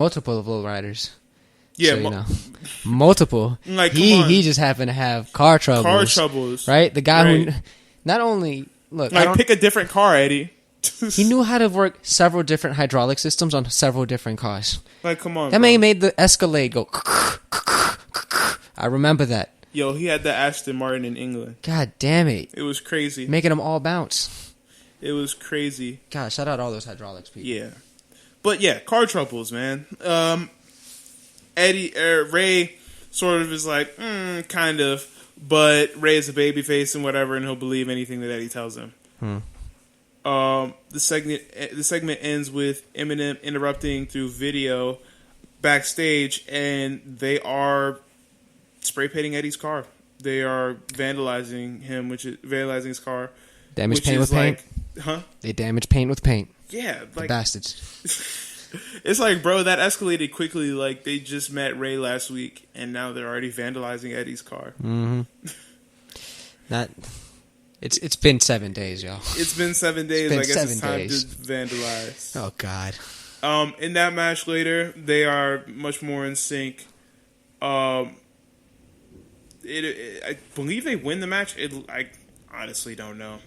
multiple lowriders. Yeah, so, multiple. Like, he just happened to have car troubles. Right? The guy who not only pick a different car, Eddie. He knew how to work several different hydraulic systems on several different cars. Like, come on, that man made the Escalade go. I remember that. Yo, he had the Aston Martin in England. God damn it! It was crazy, making them all bounce. It was crazy. God, shout out all those hydraulics people. Yeah, but yeah, car troubles, man. Ray sort of is like, kind of, but Ray is a babyface and whatever, and he'll believe anything that Eddie tells him. The segment ends with Eminem interrupting through video backstage, and they are spray painting Eddie's car. They are vandalizing him, vandalizing his car. Damage paint with paint? Huh? They damage paint with paint. Yeah, like, the bastards. It's like, bro, that escalated quickly. Like, they just met Ray last week, and now they're already vandalizing Eddie's car. Mm-hmm. It's been 7 days, y'all. It's been 7 days. I guess it's time to vandalize. Oh, God. In that match later, they are much more in sync. I believe they win the match. I honestly don't know.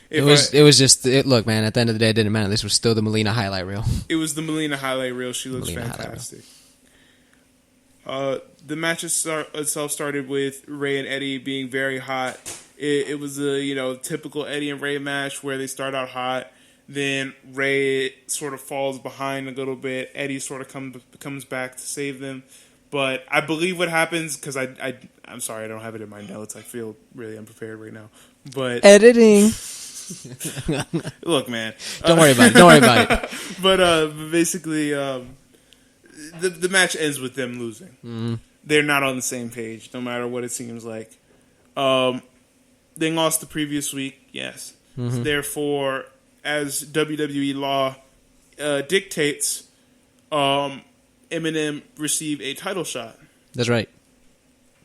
It was just look, man. At the end of the day, it didn't matter. This was still the Melina highlight reel. It was the Melina highlight reel. She looks fantastic. The match itself started with Ray and Eddie being very hot. It was a typical Eddie and Ray match where they start out hot. Then Ray sort of falls behind a little bit. Eddie sort of comes back to save them. But I believe what happens, because I'm sorry, I don't have it in my notes. I feel really unprepared right now. But editing. Look, man. Don't worry about it. But basically, the match ends with them losing. Mm-hmm. They're not on the same page, no matter what it seems like. They lost the previous week, yes. Mm-hmm. So therefore, as WWE law dictates, Eminem received a title shot. That's right.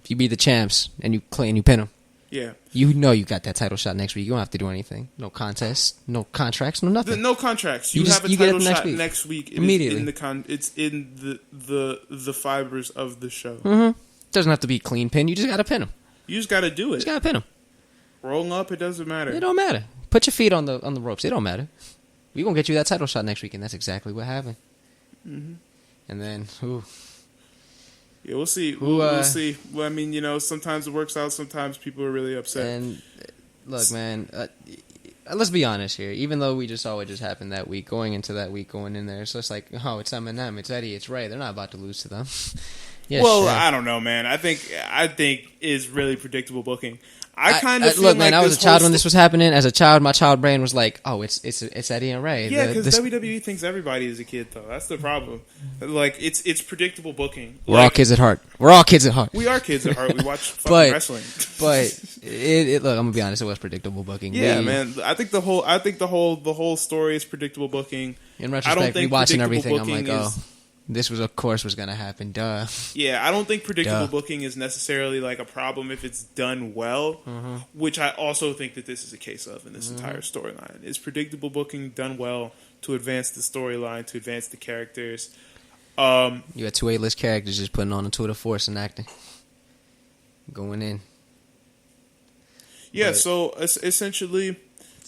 If you beat the champs and you pin them. Yeah. You got that title shot next week. You don't have to do anything. No contest, no contracts, no nothing. No contracts. You have a title shot next week. Immediately. It's in the fibers of the show. Mm-hmm. Doesn't have to be clean pin. You just got to pin them. You just got to do it. You just got to pin them. Roll up, it doesn't matter. It don't matter. Put your feet on the ropes. It don't matter. We're going to get you that title shot next week, and that's exactly what happened. Mm-hmm. And then, ooh. Yeah, we'll see. We'll see. Well, I mean, sometimes it works out. Sometimes people are really upset. And look, man, let's be honest here. Even though we just saw what just happened that week, going into that week, going in there, so it's like, oh, it's Eminem, it's Eddie, it's Ray. They're not about to lose to them. Yeah, well, sure. I don't know, man. I think it's really predictable booking. I kind of look, man. I was a child when this was happening. As a child, my child brain was like, "Oh, it's Eddie and Ray." Yeah, because WWE thinks everybody is a kid, though. That's the problem. Like, it's predictable booking. We're all kids at heart. We are kids at heart. We watch fucking wrestling. But look, I'm gonna be honest. It was predictable booking. Yeah, man. I think the whole story is predictable booking. In retrospect, rewatching everything, I'm like, oh. This was, of course, was going to happen. Duh. Yeah, I don't think predictable booking is necessarily like a problem if it's done well, which I also think that this is a case of in this entire storyline. Is predictable booking done well to advance the storyline, to advance the characters? You had two A-list characters just putting on a tour de force and acting. Going in. Yeah, so essentially,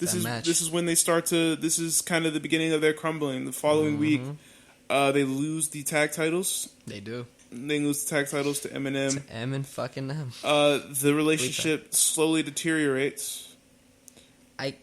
this is when they start to... This is kind of the beginning of their crumbling. The following week... they lose the tag titles. They do. They lose the tag titles to Eminem. To M and fucking them. The relationship slowly deteriorates.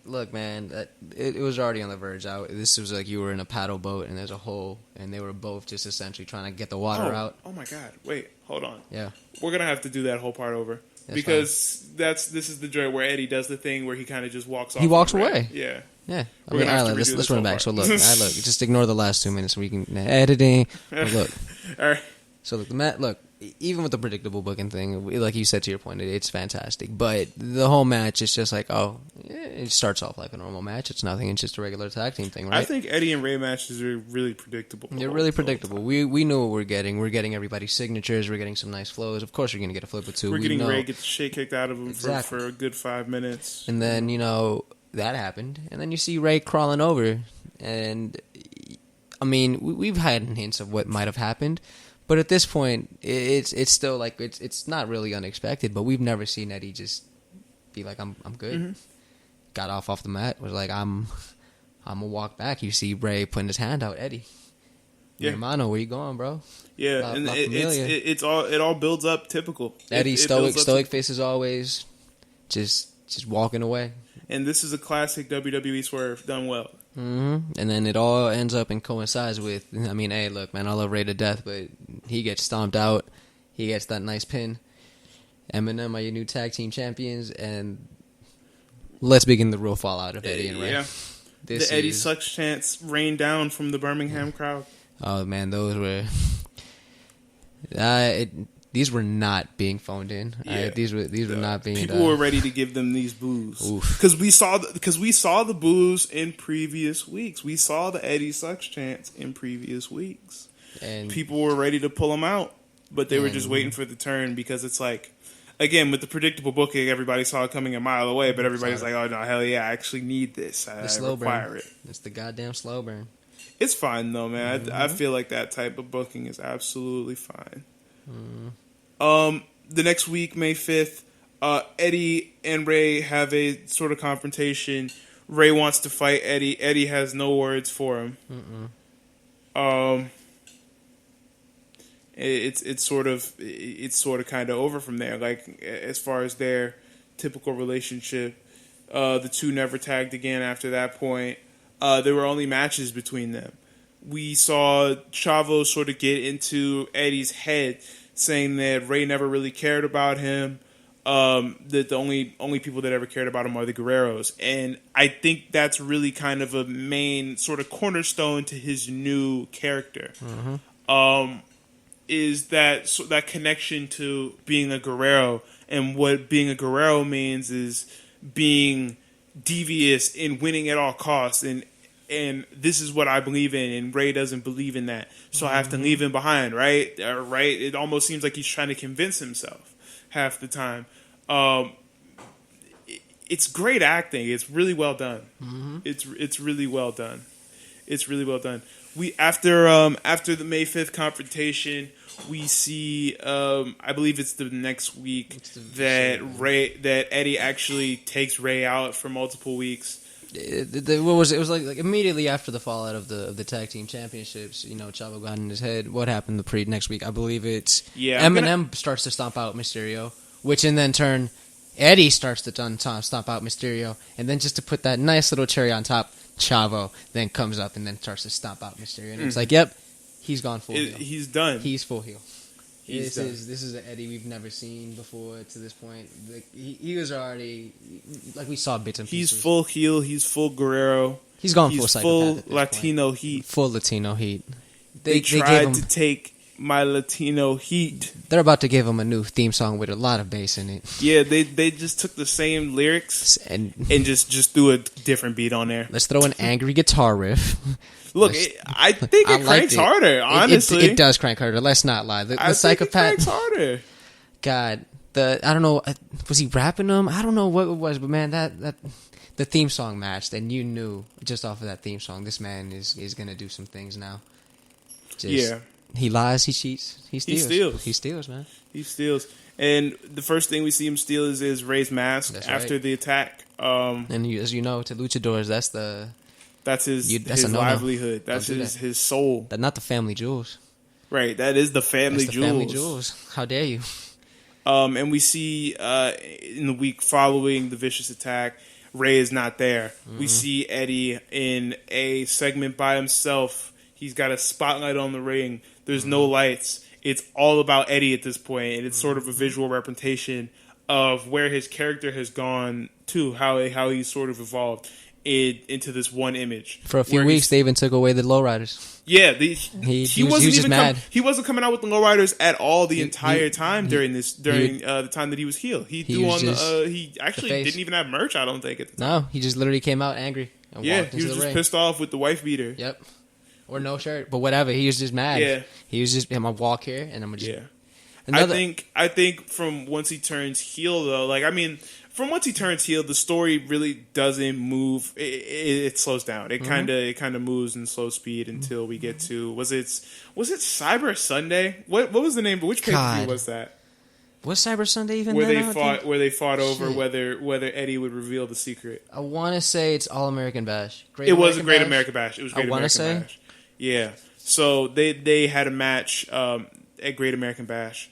Look, man. It was already on the verge. This was like you were in a paddle boat and there's a hole, and they were both just essentially trying to get the water out. Oh my God! Wait, hold on. Yeah, we're gonna have to do that whole part over. Because this is the joint where Eddie does the thing where he kind of just walks off. He walks away. Yeah. Yeah. I mean, all right, let's run back. So look, just ignore the last 2 minutes so we can editing. Look. All right. So look, even with the predictable booking thing, like you said to your point, it's fantastic. But the whole match is just like, it starts off like a normal match. It's nothing. It's just a regular tag team thing, right? I think Eddie and Ray matches are really predictable. They're really predictable. We know what we're getting. We're getting everybody's signatures. We're getting some nice flows. Of course, we're going to get a flip or two. We're getting Ray get the shit kicked out of him for a good 5 minutes. And then, that happened. And then you see Ray crawling over. And I mean, we've had hints of what might have happened, but at this point, it's still like it's not really unexpected. But we've never seen Eddie just be like, I'm good. Mm-hmm. Got off the mat, was like, I'm gonna walk back. You see Rey putting his hand out, Eddie. Yeah, Hermano, where you going, bro? Yeah, and it all builds up typical. Eddie stoic face as always, just walking away. And this is a classic WWE swerve done well. Mm-hmm. And then it all ends up and coincides with, I mean, hey, look, man, I love Rey to death, but he gets stomped out. He gets that nice pin. Eminem are your new tag team champions, and let's begin the real fallout of Eddie and Rey. Yeah. The Eddie sucks chants rained down from the Birmingham crowd. Oh, man, those were... these were not being phoned in. Yeah. These were not being... People were ready to give them these boos. Because we saw the boos in previous weeks. We saw the Eddie sucks chants in previous weeks. And people were ready to pull them out. But they were just waiting for the turn because it's like... Again, with the predictable booking, everybody saw it coming a mile away, but everybody's like, oh, no, hell yeah, I actually need this. I require it. It's the goddamn slow burn. It's fine, though, man. Mm-hmm. I feel like that type of booking is absolutely fine. Mm. The next week, May 5th, Eddie and Rey have a sort of confrontation. Rey wants to fight Eddie. Eddie has no words for him. It's sort of kind of over from there. Like, as far as their typical relationship, the two never tagged again after that point. There were only matches between them. We saw Chavo sort of get into Eddie's head, saying that Rey never really cared about him. That the only people that ever cared about him are the Guerreros, and I think that's really kind of a main sort of cornerstone to his new character. Is that connection to being a Guerrero, and what being a Guerrero means is being devious and winning at all costs, and this is what I believe in, and Rey doesn't believe in that, so I have to leave him behind, right? Right? It almost seems like he's trying to convince himself half the time. It's great acting. It's really well done. It's really well done. It's really well done. We after the May 5th confrontation, we see I believe it's the next week that Eddie actually takes Rey out for multiple weeks. It was like immediately after the fallout of the tag team championships. You know, Chavo got in his head. What happened the next week? I believe it's Eminem starts to stomp out Mysterio, which in then turn Eddie starts to stomp out Mysterio, and then just to put that nice little cherry on top, Chavo then comes up and then starts to stomp out Mysterio, and it's like, yep, he's gone full heel. He's done. He's full heel. This is an Eddie we've never seen before to this point. Like, he was already, like, we saw bits and pieces. He's full heel. He's full Guerrero. He's gone full psychopath. He's full Latino heat. Full Latino heat. They tried to take my Latino heat. They're about to give him a new theme song with a lot of bass in it. Yeah, they just took the same lyrics and just threw a different beat on there. Let's throw an angry guitar riff. Look, I think it cranks harder, honestly. It does crank harder. Let's not lie. The psychopath. Think it cranks harder. God, I don't know. Was he rapping them? I don't know what it was, but man, that the theme song matched, and you knew just off of that theme song, this man is gonna do some things now. Yeah. He lies, he cheats, he steals. He steals, man. He steals. And the first thing we see him steal is Rey's mask after the attack. And as you know, to luchadors, that's his livelihood. That's his soul. That's not the family jewels. Right, that is the family jewels. Family jewels. How dare you? And we see in the week following the vicious attack, Rey is not there. We see Eddie in a segment by himself. He's got a spotlight on the ring. There's no lights. It's all about Eddie at this point, and it's sort of a visual representation of where his character has gone to, how he's sort of evolved into this one image. For a few weeks, they even took away the lowriders. Yeah, he wasn't even mad. He wasn't coming out with the lowriders at all the entire time during the time that he was heel. He actually didn't even have merch, I don't think, at the time. No, he just literally came out angry. And he was just pissed off with the wife beater. Yep. Or no shirt, but whatever. He was just mad. Yeah. He was just, I'm going to walk here, and I'm going to just... Yeah. I think from once he turns heel, though, like, I mean, from once he turns heel, the story really doesn't move. It slows down. It kind of moves in slow speed until we get to was it Cyber Sunday? What was the name? Which pay-per-view was that? Was Cyber Sunday even where then? They fought over whether Eddie would reveal the secret? I want to say it's All American Bash. It was a Great American Bash. It was Great American Bash. Yeah. So they had a match at Great American Bash.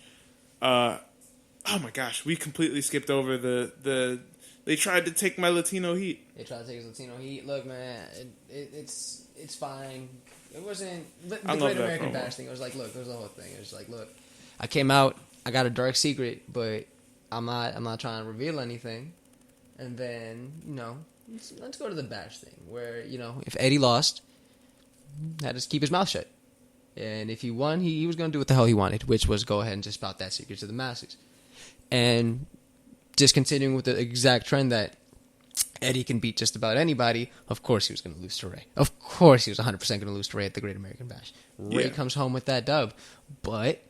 Oh my gosh, we completely skipped over they tried to take my Latino heat. They tried to take his Latino heat. Look, man, it's fine. It wasn't the Great American Bash thing. It was like, look, it was the whole thing. It was like, look, I came out, I got a dark secret, but I'm not trying to reveal anything. And then, let's go to the Bash thing, where, if Eddie lost, had to keep his mouth shut. And if he won, he was going to do what the hell he wanted, which was go ahead and just spout that secret to the masses. And just continuing with the exact trend that Eddie can beat just about anybody, of course he was going to lose to Rey. Of course he was 100% going to lose to Rey at the Great American Bash. Rey comes home with that dub. But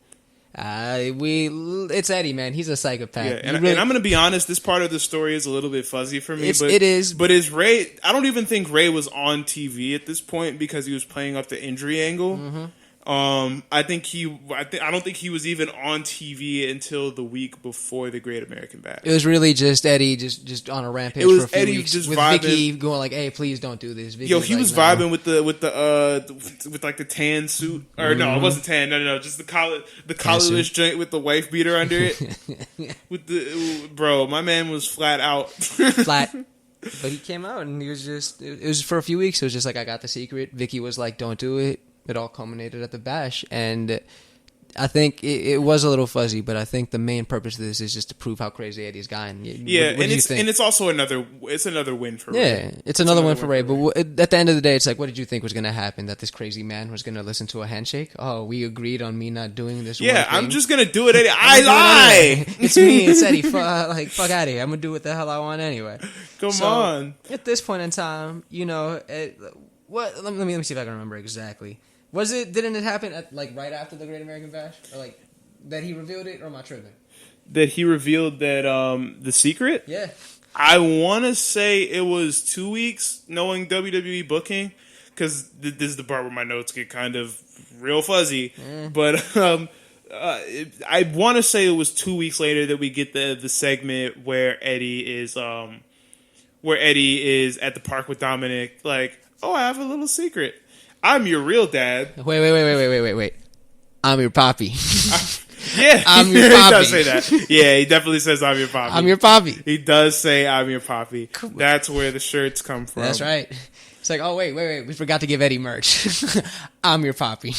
it's Eddie, man. He's a psychopath. Yeah, and I'm going to be honest, this part of the story is a little bit fuzzy for me. It is. But is Rey... I don't even think Rey was on TV at this point because he was playing up the injury angle. Mm-hmm. I don't think he was even on TV until the week before the Great American Bash. It was really just Eddie just on a rampage for a few weeks just with vibing. Vicky going like, "Hey, please don't do this." Vicky he was vibing with like the tan suit, or no, it wasn't tan. No, just the collarless joint with the wife beater under it. Bro, my man was flat out. Flat. But he came out and he was just. It was for a few weeks. It was just like, I got the secret. Vicky was like, "Don't do it." It all culminated at the Bash, and I think it was a little fuzzy, but I think the main purpose of this is just to prove how crazy Eddie's gotten. Yeah, what it's also another win for Rey. Yeah, it's another win for Rey, but at the end of the day, it's like, what did you think was going to happen? That this crazy man was going to listen to a handshake? Oh, we agreed on me not doing this. Yeah, I'm just going to do it. I lie. It's me. It's Eddie. Fuck out of here. I'm going to do what the hell I want anyway. Come on. At this point in time, Let me see if I can remember exactly. Didn't it happen right after the Great American Bash? Or that he revealed it, or am I tripping? That he revealed that the secret? Yeah. I want to say it was 2 weeks, knowing WWE booking, because this is the part where my notes get kind of real fuzzy. But I want to say it was 2 weeks later that we get the segment where Eddie is at the park with Dominik, like, oh, I have a little secret. I'm your real dad. Wait. I'm your poppy. Yeah, I'm your poppy. He does say that. Yeah, he definitely says I'm your poppy. I'm your poppy. He does say I'm your poppy. That's where the shirts come from. That's right. It's like, oh, wait. We forgot to give Eddie merch. I'm your poppy.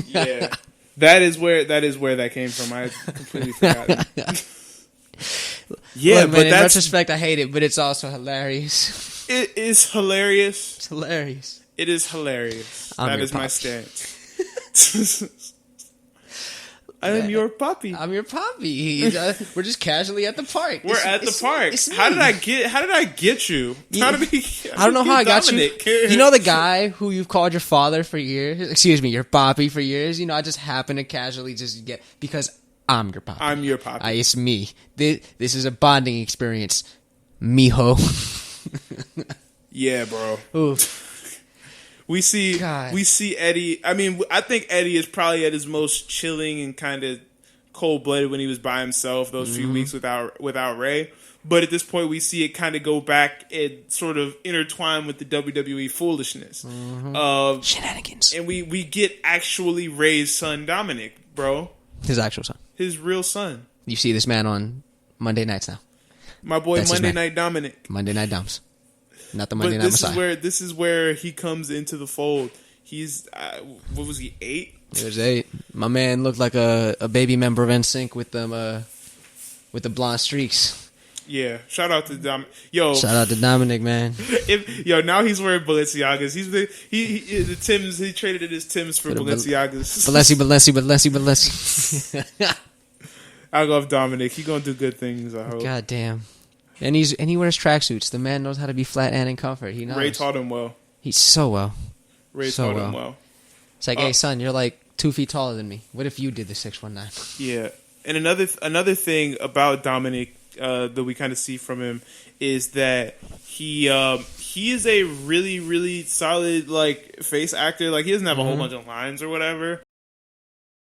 Yeah. That is where that came from. I completely forgot. Yeah, look, man, in retrospect, I hate it, but it's also hilarious. It is hilarious. It's hilarious. It is hilarious. That is my stance. I am your puppy. I'm your puppy. We're just casually at the park. We're at the park. How did I get you? I don't know how I got you. You know the guy who you've called your father for years? Excuse me, your papi for years? I just happen to casually just get... Because I'm your papi. I'm your papi. It's me. This is a bonding experience. Mijo. Yeah, bro. Ooh. We see Eddie. I mean, I think Eddie is probably at his most chilling and kind of cold-blooded when he was by himself those few weeks without Rey. But at this point, we see it kind of go back and sort of intertwine with the WWE foolishness. Shenanigans. And we get actually Rey's son, Dominik, bro. His actual son. His real son. You see this man on Monday nights now. My boy, that's Monday Night Dominik. Monday Night Doms. Not the Monday Night Messiah. This is where he comes into the fold. He's what was he, 8? He was 8. My man looked like a baby member of NSYNC with the blonde streaks. Yeah, shout out to Dominik. Shout out to Dominik, man. Now he's wearing Balenciagas. The Timbs. He traded in his Timbs for Balenciagas. Balessi. I love Dominik. He's gonna do good things, I hope. God damn. And he wears tracksuits. The man knows how to be flat and in comfort. He knows. Ray taught him well. He's so well. Ray taught him well. It's like, hey son, you're like 2 feet taller than me. What if you did the 619? Yeah. And another thing about Dominik that we kind of see from him is that he is a really, really solid like face actor. Like he doesn't have a whole bunch of lines or whatever,